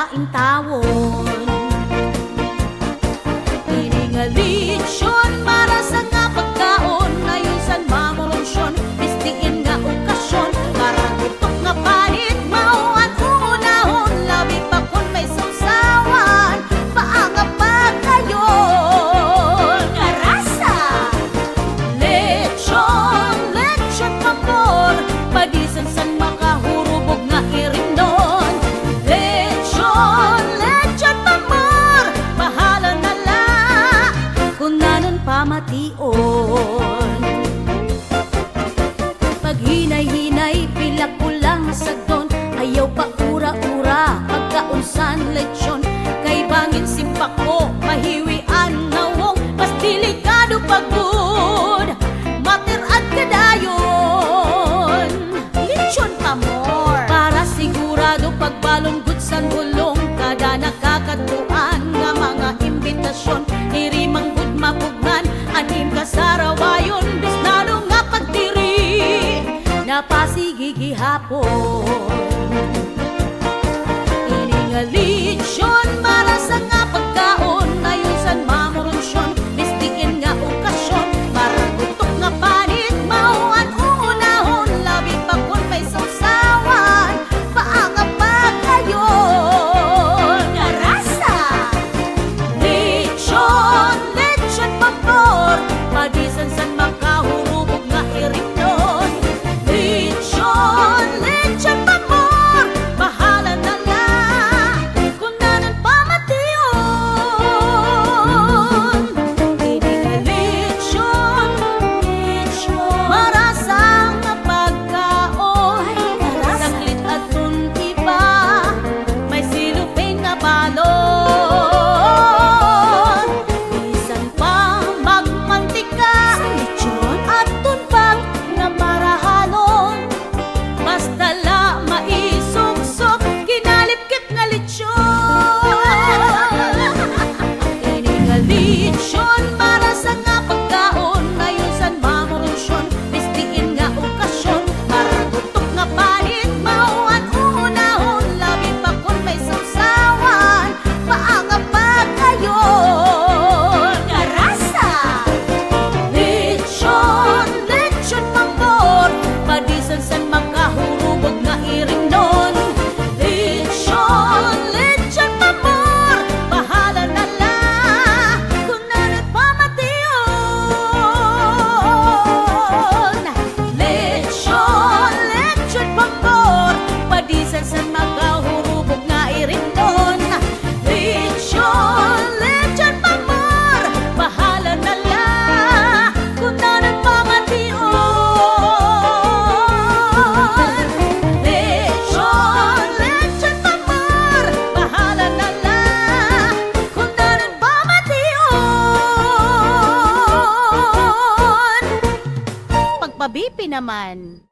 laing tawon. Iningalitsyon para sa nga pagkaon, ayon sa mamoronsyon, pistiin nga okasyon, para tutok nga panit, mauan unahon, labi pa kun may sausawan, paanga pagkayon. Karasa! Lechon, lechon pabor, padisan san makahurubog nga irindon. Lechon, lechon pabor, bahala na la, kung nanon pamation. Paghinay-hinay, pila ko lang sagdon, ayaw pa ura-ura, pagkaunsan lechon, kay bangin simpak ko, mahiwian nawong, mas delikado pagod, matirad kadayon. Lechon pa more, para sigurado pagbalon good san hulong, kada nakakatuan nga mga imbitasyon, irimang good mapugnan, anim kasarawayon, bisnado nga pagdiri, napasigigi hapon. Iningalitsyon para sa nga pagkaon, ayon sa mamoronsyon, bistiin nga okasyon, para tutok nga panit, mauan unahon, labi pa kun may sausawan, paanga pagkayon. Karasa! Lechon, lechon pabor, padisan san makahurubog nga irindon. Lechon, lechon pabor, bahala na la, kung nanon pamation. Iningalitsyon, lechon, para sa nga pagkaon, saklit at iba, may silupin nga balon. Bisan pa magmantika sa lechon, at tunbang nga marahalon, basta la maisuksok, kinalipkit nga lechon. Iningalitsyon para sa nga pagkaon, ayon sa mamoronsyon, bistiin nga okasyon, para tutok nga panit, mauan unahon, labi pa kun may sausawan, paanga pagkayon. Karasa! Lechon, lechon pabor, padisan san makahurubog nga irindon. Lechon, lechon pabor, bahala na la, kung nanon pamation. Lechon, lechon pabor, padisan san makahurubog nga irindon. Lechon, lechon pabor, bahala na la, kung nanon pamation. Lechon, lechon pabor, bahala na la, kung nanon pamation. Pagpabipi naman.